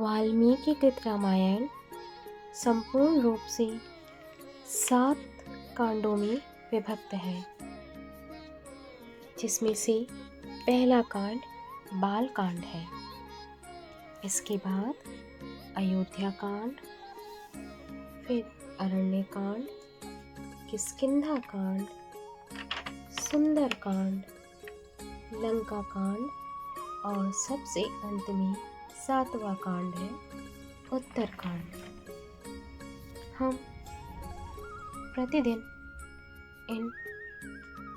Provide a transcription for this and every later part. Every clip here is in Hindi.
वाल्मीकि कृत रामायण संपूर्ण रूप से 7 कांडों में विभक्त है, जिसमें से पहला कांड बाल कांड है। इसके बाद अयोध्या कांड, फिर अरण्य कांड, किष्किंधा कांड, सुंदर कांड, लंका कांड और सबसे अंत में 7वां कांड है उत्तर कांड। हम प्रतिदिन इन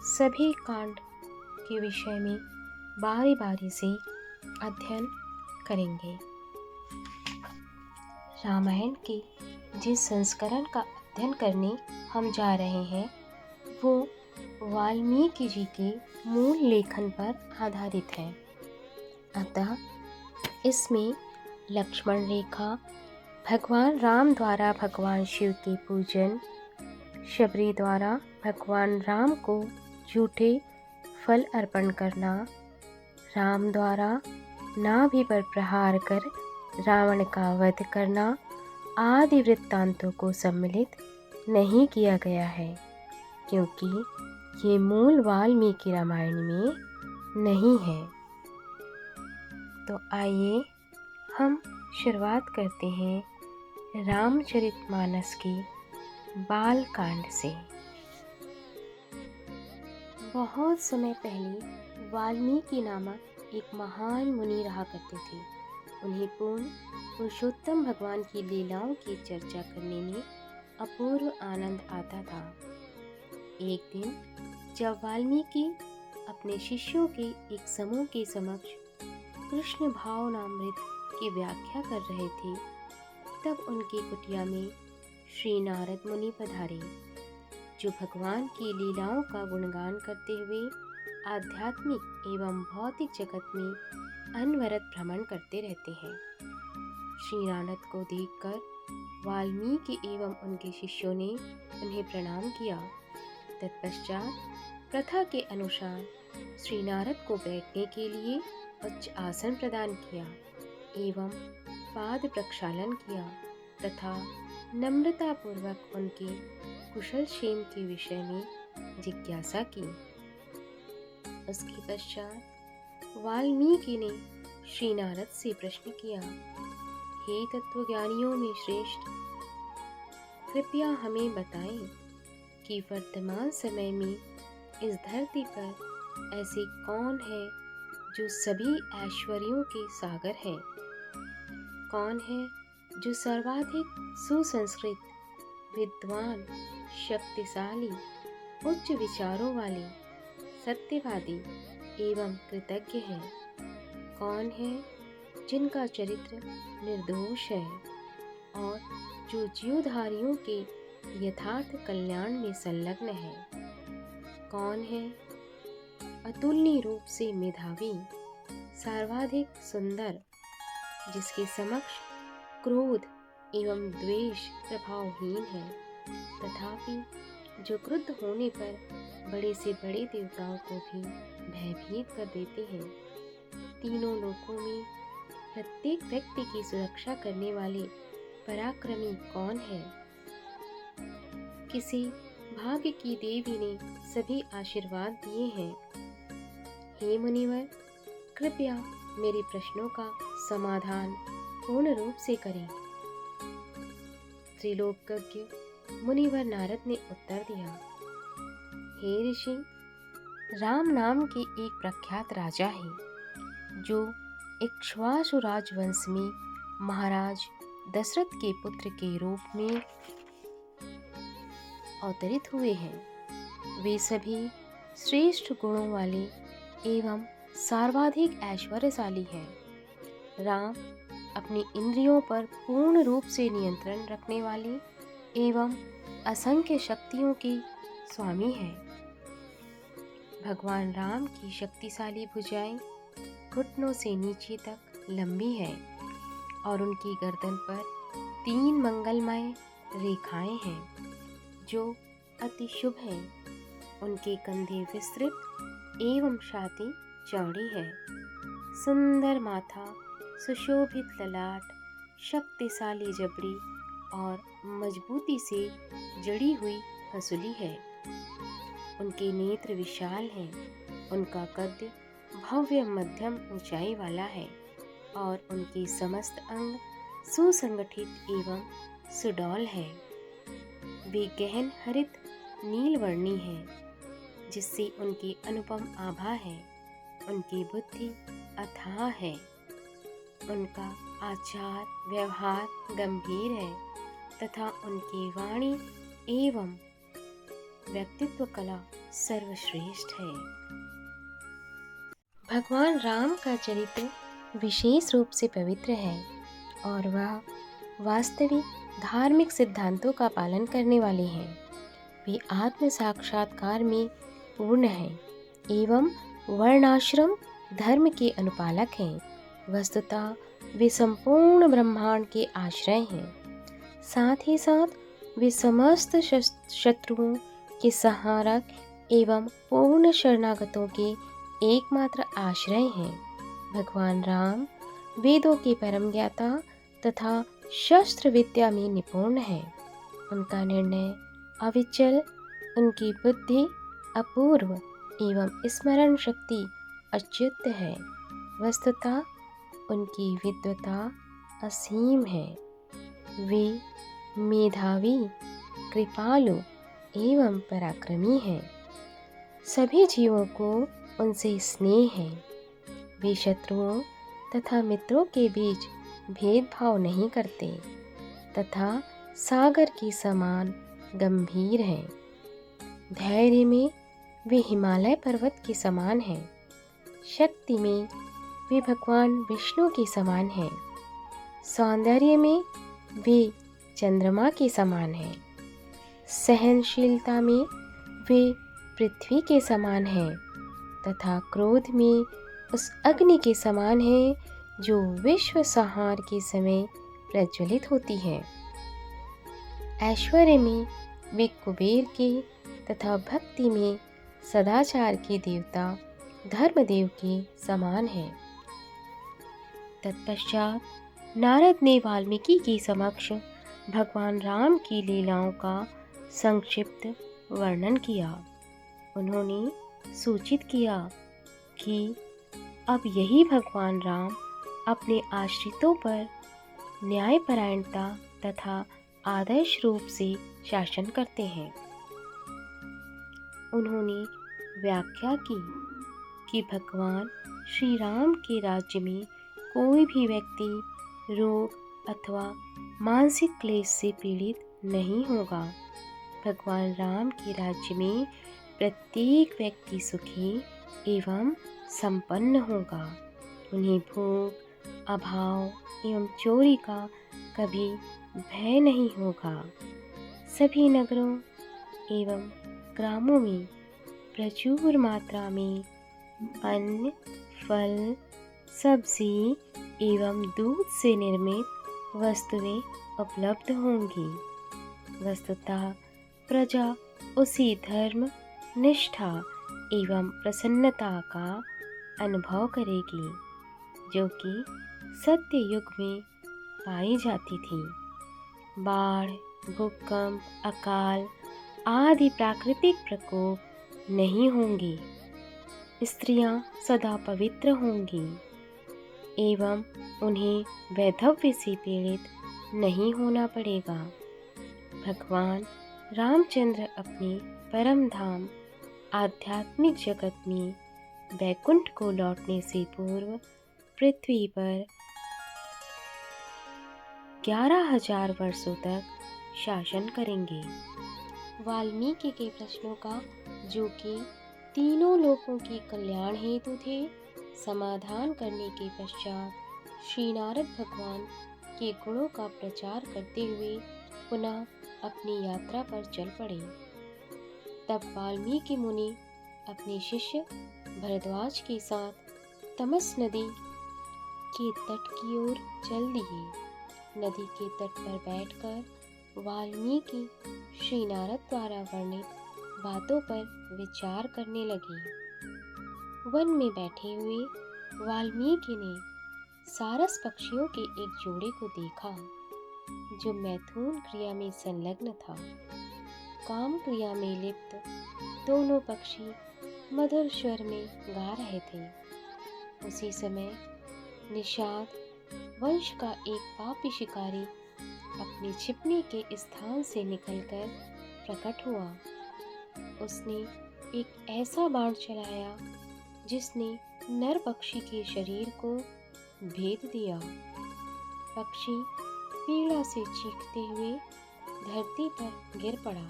सभी कांड के विषय में बारी बारी से अध्ययन करेंगे। रामायण के जिस संस्करण का अध्ययन करने हम जा रहे हैं वो वाल्मीकि जी के मूल लेखन पर आधारित है। अतः इसमें लक्ष्मण रेखा, भगवान राम द्वारा भगवान शिव के पूजन, शबरी द्वारा भगवान राम को झूठे फल अर्पण करना, राम द्वारा नाभि पर प्रहार कर रावण का वध करना आदि वृत्तांतों को सम्मिलित नहीं किया गया है, क्योंकि ये मूल वाल्मीकि रामायण में नहीं है। तो आइए हम शुरुआत करते हैं रामचरितमानस के बाल कांड से। बहुत समय पहले वाल्मीकि नामक एक महान मुनि रहा करते थे। उन्हें पूर्ण पुरुषोत्तम भगवान की लीलाओं की चर्चा करने में अपूर्व आनंद आता था। एक दिन जब वाल्मीकि अपने शिष्यों के एक समूह के समक्ष कृष्ण भावनामृत की व्याख्या कर रहे थे, तब उनकी कुटिया में श्री नारद मुनि पधारे, जो भगवान की लीलाओं का गुणगान करते हुए आध्यात्मिक एवं भौतिक जगत में अनवरत भ्रमण करते रहते हैं। श्री नारद को देखकर वाल्मीकि एवं उनके शिष्यों ने उन्हें प्रणाम किया। तत्पश्चात प्रथा के अनुसार श्री नारद को बैठने के लिए उच्च आसन प्रदान किया एवं पाद प्रक्षालन किया तथा नम्रता पूर्वक उनके कुशल क्षेम के विषय में जिज्ञासा की। उसके पश्चात वाल्मीकि ने श्री नारद से प्रश्न किया, हे तत्वज्ञानियों में श्रेष्ठ, कृपया हमें बताएं कि वर्तमान समय में इस धरती पर ऐसे कौन है जो सभी ऐश्वर्यों के सागर हैं? कौन है जो सर्वाधिक सुसंस्कृत, विद्वान, शक्तिशाली, उच्च विचारों वाले, सत्यवादी एवं कृतज्ञ है? कौन है जिनका चरित्र निर्दोष है और जो जीवधारियों के यथार्थ कल्याण में संलग्न है? कौन है अतुलनीय रूप से मेधावी, सर्वाधिक सुंदर, जिसके समक्ष क्रोध एवं द्वेष प्रभावहीन है, तथापि जो क्रुद्ध होने पर बड़े से बड़े देवताओं को भी भयभीत कर देते हैं? तीनों लोकों में प्रत्येक व्यक्ति की सुरक्षा करने वाले पराक्रमी कौन है? किसी भाग्य की देवी ने सभी आशीर्वाद दिए हैं। हे मुनिवर, कृपया मेरे प्रश्नों का समाधान पूर्ण रूप से करें। त्रिलोकज्ञ मुनिवर नारद ने उत्तर दिया, हे ऋषि, राम नाम के एक प्रख्यात राजा हैं, जो इक्ष्वाकु राजवंश में महाराज दशरथ के पुत्र के रूप में अवतरित हुए हैं। वे सभी श्रेष्ठ गुणों वाले एवं सर्वाधिक ऐश्वर्यशाली हैं। राम अपनी इंद्रियों पर पूर्ण रूप से नियंत्रण रखने वाले एवं असंख्य शक्तियों के स्वामी हैं। भगवान राम की शक्तिशाली भुजाएं घुटनों से नीचे तक लंबी हैं और उनकी गर्दन पर 3 मंगलमय रेखाएं हैं, जो अति शुभ हैं। उनके कंधे विस्तृत एवं छाती चौड़ी है। सुंदर माथा, सुशोभित ललाट, शक्तिशाली जबड़ी और मजबूती से जड़ी हुई हंसुली है। उनके नेत्र विशाल हैं, उनका कद भव्य मध्यम ऊंचाई वाला है और उनके समस्त अंग सुसंगठित एवं सुडौल है। वे गहन हरित नीलवर्णी है, जिससे उनकी अनुपम आभा है। उनकी बुद्धि अथाह है, उनका आचार व्यवहार गंभीर है तथा उनकी वाणी एवं व्यक्तित्व कला सर्वश्रेष्ठ है। भगवान राम का चरित्र विशेष रूप से पवित्र है और वह वास्तविक धार्मिक सिद्धांतों का पालन करने वाले हैं। वे आत्म साक्षात्कार में पूर्ण हैं एवं वर्णाश्रम धर्म के अनुपालक हैं। वस्तुतः वे संपूर्ण ब्रह्मांड के आश्रय हैं। साथ ही साथ वे समस्त शत्रुओं के संहारक एवं पूर्ण शरणागतों के एकमात्र आश्रय हैं। भगवान राम वेदों के परम ज्ञाता तथा शस्त्र विद्या में निपुण है। उनका निर्णय अविचल, उनकी बुद्धि अपूर्व एवं स्मरण शक्ति अच्युत है। वस्तुतः उनकी विद्वता असीम है। वे मेधावी, कृपालु एवं पराक्रमी हैं। सभी जीवों को उनसे स्नेह है। वे शत्रुओं तथा मित्रों के बीच भेदभाव नहीं करते तथा सागर के समान गंभीर हैं। धैर्य में वे हिमालय पर्वत के समान हैं। शक्ति में वे भगवान विष्णु के समान हैं। सौंदर्य में वे चंद्रमा के समान हैं। सहनशीलता में वे पृथ्वी के समान हैं तथा क्रोध में उस अग्नि के समान हैं जो विश्व संहार के समय प्रज्वलित होती है। ऐश्वर्य में वे कुबेर के तथा भक्ति में सदाचार के देवता धर्मदेव के समान हैं। तत्पश्चात नारद ने वाल्मीकि के समक्ष भगवान राम की लीलाओं का संक्षिप्त वर्णन किया। उन्होंने सूचित किया कि अब यही भगवान राम अपने आश्रितों पर न्यायपरायणता तथा आदर्श रूप से शासन करते हैं। उन्होंने व्याख्या की कि भगवान श्री राम के राज्य में कोई भी व्यक्ति रोग अथवा मानसिक क्लेश से पीड़ित नहीं होगा। भगवान राम के राज्य में प्रत्येक व्यक्ति सुखी एवं संपन्न होगा। उन्हें भूख, अभाव एवं चोरी का कभी भय नहीं होगा। सभी नगरों एवं ग्रामों में प्रचुर मात्रा में अन्न, फल, सब्जी एवं दूध से निर्मित वस्तुएं उपलब्ध होंगी। वस्तुतः प्रजा उसी धर्म, निष्ठा एवं प्रसन्नता का अनुभव करेगी जो कि सत्य युग में पाई जाती थी। बाढ़, भूकंप, अकाल आदि प्राकृतिक प्रकोप नहीं होंगे। स्त्रियां सदा पवित्र होंगी एवं उन्हें वैधव्य से पीड़ित नहीं होना पड़ेगा। भगवान रामचंद्र अपने परम धाम आध्यात्मिक जगत में वैकुंठ को लौटने से पूर्व पृथ्वी पर 11,000 वर्षों तक शासन करेंगे। वाल्मीकि के प्रश्नों का, जो कि तीनों लोकों के कल्याण हेतु थे, समाधान करने के पश्चात श्री नारद भगवान के गुणों का प्रचार करते हुए पुनः अपनी यात्रा पर चल पड़े। तब वाल्मीकि मुनि अपने शिष्य भरद्वाज के साथ तमस नदी के तट की ओर चल दिए। नदी के तट पर बैठकर वाल्मीकि श्री नारद द्वारा वर्णित बातों पर विचार करने लगे। वन में बैठे हुए वाल्मीकि ने सारस पक्षियों के एक जोड़े को देखा जो मैथुन क्रिया में संलग्न था। काम क्रिया में लिप्त दोनों पक्षी मधुर स्वर में गा रहे थे। उसी समय निषाद वंश का एक पापी शिकारी अपने छिपने के स्थान से निकलकर प्रकट हुआ। उसने एक ऐसा बाण चलाया जिसने नर पक्षी के शरीर को भेद दिया। पक्षी पीड़ा से चीखते हुए धरती पर गिर पड़ा।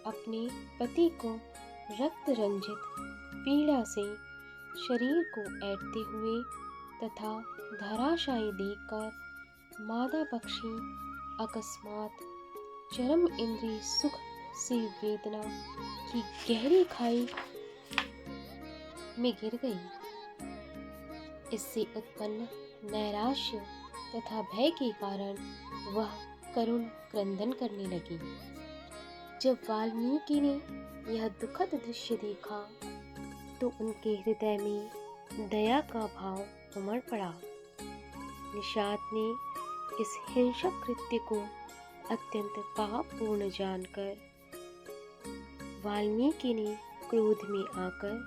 अपने पति को रक्त रंजित पीड़ा से शरीर को ऐंठते हुए तथा धराशायी देखकर मादा पक्षी अकस्मात चरम इंद्रिय सुख से वेदना की गहरी खाई में गिर गई। इससे उत्पन्न नैराश्य तथा भय के कारण वह करुण क्रंदन करने लगी। जब वाल्मीकि ने यह दुखद दृश्य देखा तो उनके हृदय में दया का भाव उमड़ पड़ा। निषाद ने इस हिंसक कृत्य को अत्यंत पापपूर्ण जानकर वाल्मीकि ने क्रोध में आकर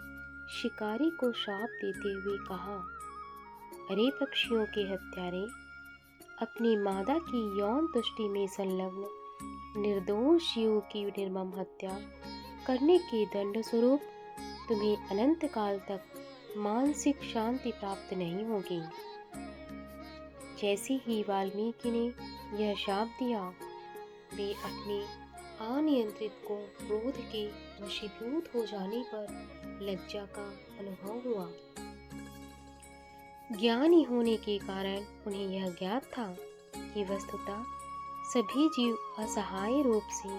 शिकारी को श्राप देते हुए कहा, अरे पक्षियों के हत्यारे, अपनी मादा की यौन तुष्टि में संलग्न निर्दोष जीवों की निर्मम हत्या करने के दंड स्वरूप तुम्हें अनंत काल तक मानसिक शांति प्राप्त नहीं होगी। जैसे ही वाल्मीकि ने यह शाप दिया, वे अपने अनियंत्रित को क्रोध के वशीभूत हो जाने पर लज्जा का अनुभव हुआ। ज्ञानी होने के कारण उन्हें यह ज्ञात था कि वस्तुतः सभी जीव असहाय रूप से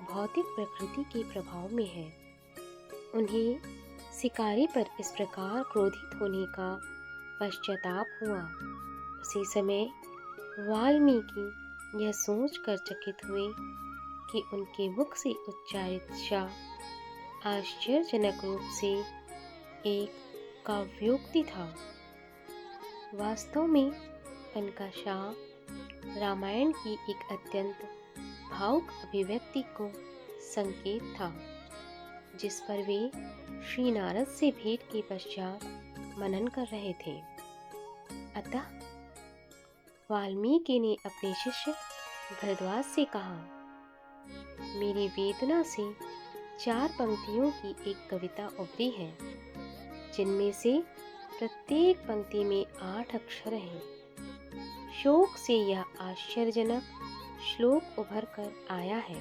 भौतिक प्रकृति के प्रभाव में है। उन्हें शिकारी पर इस प्रकार क्रोधित होने का पश्चाताप हुआ। उसी समय वाल्मीकि यह सोचकर चकित हुए कि उनके मुख से उच्चारित शाप आश्चर्यजनक रूप से एक काव्योक्ति था। वास्तव में उनका शाप रामायण की एक अत्यंत भावुक अभिव्यक्ति को संकेत था, जिस पर वे श्री नारद से भेंट के पश्चात मनन कर रहे थे। अतः वाल्मीकि ने अपने शिष्य भरद्वाज से कहा, मेरी वेदना से 4 पंक्तियों की एक कविता उभरी है, जिनमें से प्रत्येक पंक्ति में 8 अक्षर हैं। शोक से यह आश्चर्यजनक श्लोक उभर कर आया है,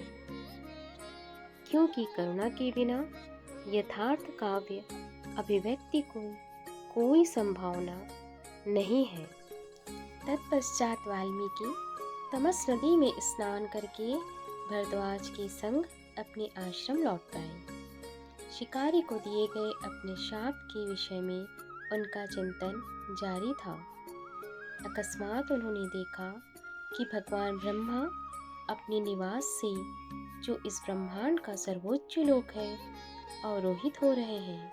क्योंकि करुणा के बिना यथार्थ काव्य अभिव्यक्ति को कोई संभावना नहीं है। तत्पश्चात वाल्मीकि तमस नदी में स्नान करके भरद्वाज के संग अपने आश्रम लौट आए। शिकारी को दिए गए अपने शाप के विषय में उनका चिंतन जारी था। अकस्मात उन्होंने देखा कि भगवान ब्रह्मा अपने निवास से, जो इस ब्रह्मांड का सर्वोच्च लोक है, अवरोहित हो रहे हैं।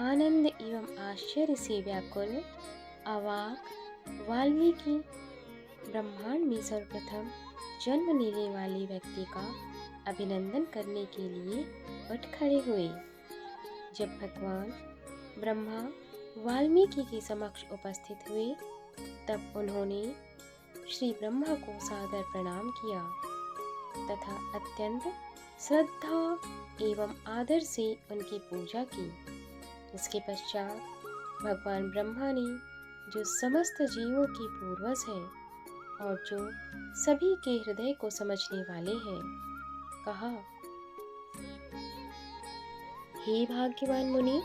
आनंद एवं आश्चर्य से व्याकुल अवाक वाल्मीकि ब्रह्मांड में सर्वप्रथम जन्म लेने वाले व्यक्ति का अभिनंदन करने के लिए उठ खड़े हुए। जब भगवान ब्रह्मा वाल्मीकि के समक्ष उपस्थित हुए, तब उन्होंने श्री ब्रह्मा को सादर प्रणाम किया तथा अत्यंत श्रद्धा एवं आदर से उनकी पूजा की। इसके पश्चात भगवान ब्रह्मा ने, जो समस्त जीवों की पूर्वज है और जो सभी के हृदय को समझने वाले हैं, कहा, हे भाग्यवान मुनि,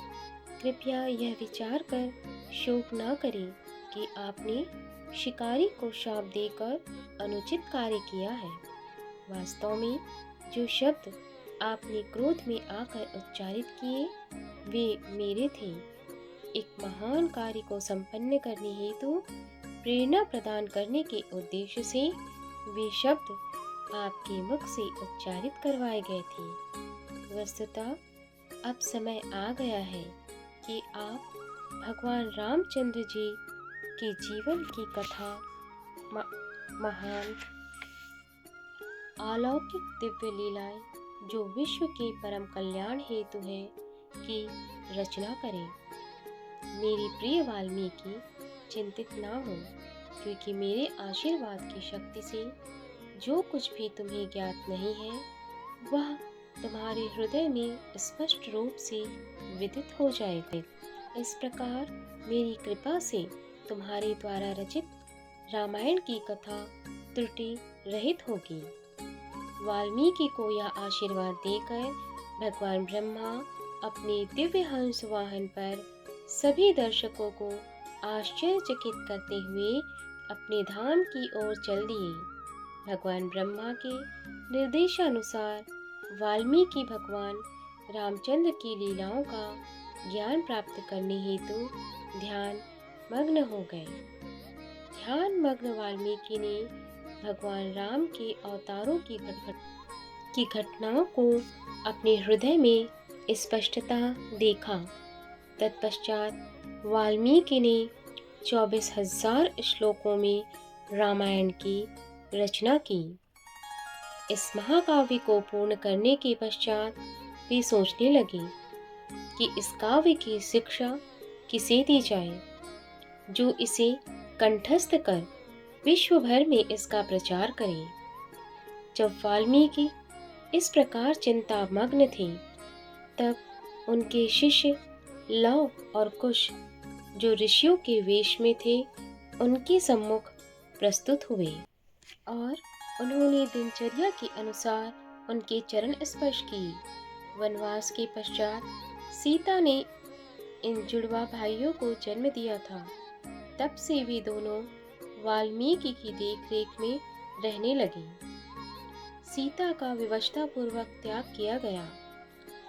कृपया यह विचार कर शोक न करें कि आपने शिकारी को शाप देकर अनुचित कार्य किया है। वास्तव में जो शब्द आपने क्रोध में आकर उच्चारित किए, वे मेरे थे। एक महान कार्य को संपन्न करने हेतु प्रेरणा प्रदान करने के उद्देश्य से वे शब्द आपके मुख से उच्चारित करवाए गए थे। वस्तुतः अब समय आ गया है कि आप भगवान रामचंद्र जी कि जीवन की कथा महान अलौकिक दिव्य लीलाएं जो विश्व के परम कल्याण हेतु है की रचना करें। मेरी प्रिय वाल्मीकि, चिंतित ना हो, क्योंकि मेरे आशीर्वाद की शक्ति से जो कुछ भी तुम्हें ज्ञात नहीं है वह तुम्हारे हृदय में स्पष्ट रूप से विदित हो जाएगा। इस प्रकार मेरी कृपा से तुम्हारे द्वारा रचित रामायण की कथा त्रुटि रहित होगी। वाल्मीकि को यह आशीर्वाद देकर भगवान ब्रह्मा अपने दिव्य हंस वाहन पर सभी दर्शकों को आश्चर्यचकित करते हुए अपने धाम की ओर चल दिए। भगवान ब्रह्मा के निर्देशानुसार वाल्मीकि भगवान रामचंद्र की लीलाओं का ज्ञान प्राप्त करने हेतु ध्यान मग्न हो गए। ध्यान मग्न वाल्मीकि ने भगवान राम के अवतारों की घटनाओं को अपने हृदय में स्पष्टता देखा। तत्पश्चात वाल्मीकि ने 24,000 श्लोकों में रामायण की रचना की। इस महाकाव्य को पूर्ण करने के पश्चात वे सोचने लगे कि इस काव्य की शिक्षा किसे दी जाए, जो इसे कंठस्थ कर विश्व भर में इसका प्रचार करे। जब वाल्मीकि इस प्रकार चिंता मग्न थे, तब उनके शिष्य लव और कुश, जो ऋषियों के वेश में थे, उनके सम्मुख प्रस्तुत हुए और उन्होंने दिनचर्या के अनुसार उनके चरण स्पर्श किए। वनवास के पश्चात सीता ने इन जुड़वा भाइयों को जन्म दिया था। तब से वे दोनों वाल्मीकि की देखरेख में रहने लगे। सीता का विवशता पूर्वक त्याग किया गया।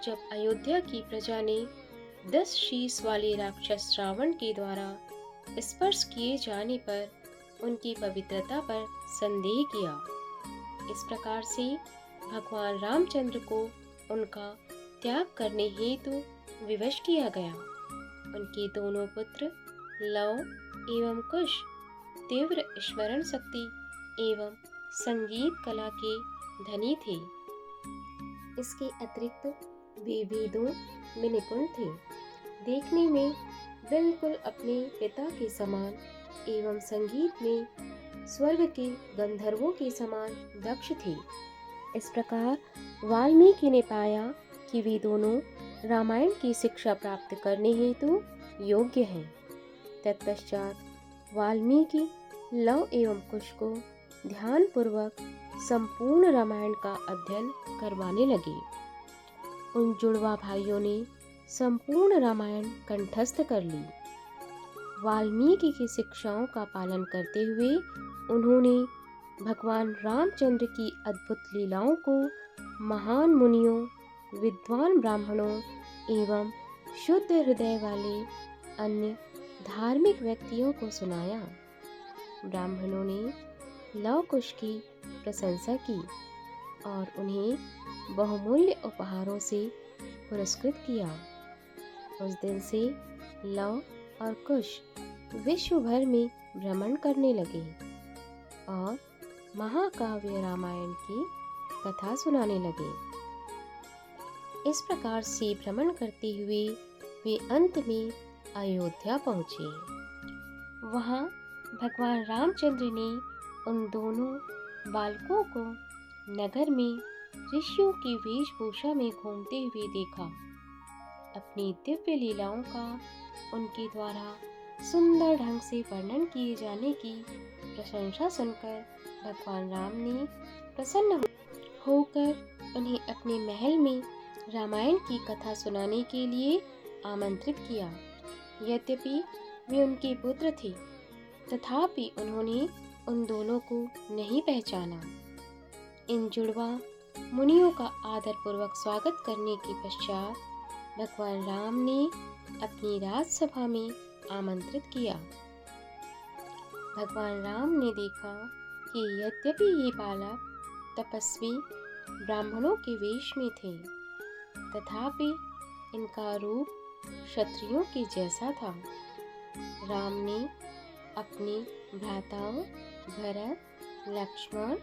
जब अयोध्या की प्रजा ने 10 शीश वाले राक्षस रावण के द्वारा स्पर्श किए जाने पर उनकी पवित्रता पर संदेह किया। इस प्रकार से भगवान रामचंद्र को उनका त्याग करने हेतु विवश किया गया। उनके दोनों पुत्र लव एवं कुश तीव्र स्मरण शक्ति एवं संगीत कला के धनी थे। इसके अतिरिक्त वे वेदों में निपुण थे। देखने में बिल्कुल अपने पिता के समान एवं संगीत में स्वर्ग के गंधर्वों के समान दक्ष थे। इस प्रकार वाल्मीकि ने पाया कि वे दोनों रामायण की शिक्षा प्राप्त करने हेतु योग्य हैं। तत्पश्चात वाल्मीकि लव एवं कुश को ध्यान पूर्वक संपूर्ण रामायण का अध्ययन करवाने लगे। उन जुड़वा भाइयों ने संपूर्ण रामायण कंठस्थ कर ली। वाल्मीकि की शिक्षाओं का पालन करते हुए उन्होंने भगवान रामचंद्र की अद्भुत लीलाओं को महान मुनियों, विद्वान ब्राह्मणों एवं शुद्ध हृदय वाले अन्य धार्मिक व्यक्तियों को सुनाया। ब्राह्मणों ने लव कुश की प्रशंसा की और उन्हें बहुमूल्य उपहारों से पुरस्कृत किया। उस दिन से लव और कुश विश्व भर में भ्रमण करने लगे और महाकाव्य रामायण की कथा सुनाने लगे। इस प्रकार से भ्रमण करते हुए वे अंत में अयोध्या पहुँचे। वहाँ भगवान रामचंद्र ने उन दोनों बालकों को नगर में ऋषियों की वेशभूषा में घूमते हुए देखा। अपनी दिव्य लीलाओं का उनके द्वारा सुंदर ढंग से वर्णन किए जाने की प्रशंसा सुनकर भगवान राम ने प्रसन्न होकर उन्हें अपने महल में रामायण की कथा सुनाने के लिए आमंत्रित किया। यद्यपि वे उनके पुत्र थे, तथापि उन्होंने उन दोनों को नहीं पहचाना। इन जुड़वा मुनियों का आदर पूर्वक स्वागत करने के पश्चात भगवान राम ने अपनी राजसभा में आमंत्रित किया। भगवान राम ने देखा कि यद्यपि ये बालक तपस्वी ब्राह्मणों के वेश में थे, तथापि इनका रूप क्षत्रियों के जैसा था। राम ने अपने भ्राताओं भरत, लक्ष्मण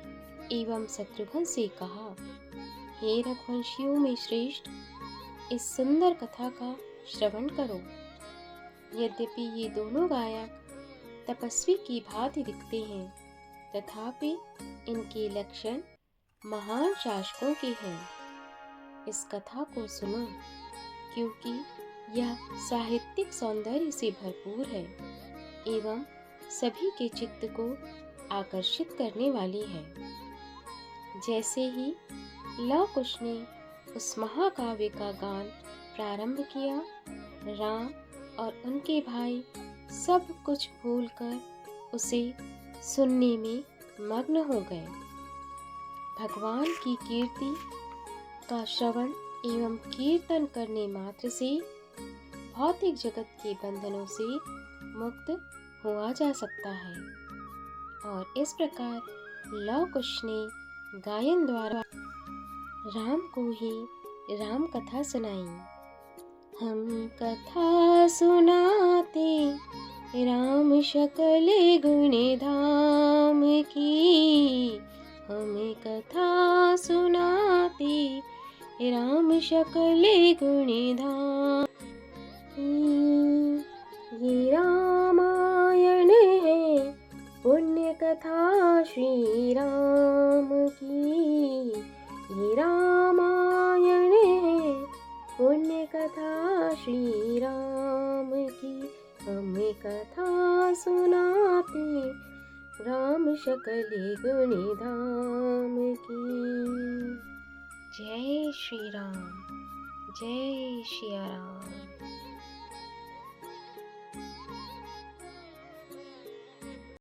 एवं शत्रुघ्न से कहा, हे रघुवंशियों में श्रेष्ठ, इस सुंदर कथा का श्रवण करो। यद्यपि ये दोनों गायक तपस्वी की भांति दिखते हैं, तथापि इनके लक्षण महान शासकों के हैं। इस कथा को सुनो, क्योंकि यह साहित्यिक सौंदर्य से भरपूर है एवं सभी के चित्त को आकर्षित करने वाली है। जैसे ही लव कुश ने उस महाकाव्य का गान प्रारंभ किया, राम और उनके भाई सब कुछ भूलकर उसे सुनने में मग्न हो गए। भगवान की कीर्ति का श्रवण एवं कीर्तन करने मात्र से भौतिक जगत के बंधनों से मुक्त हुआ जा सकता है। और इस प्रकार लव कुश ने गायन द्वारा राम को ही राम कथा सुनाई। हम कथा सुनाते राम शकल गुण धाम की, हम कथा सुनाते राम शकल गुण धाम। ये रामायण है पुण्य कथा श्री राम की, ये रामायण है पुण्य कथा श्री राम की। हम कथा सुनाते राम शकल गुण धाम की। जय श्री राम, जय श्री राम।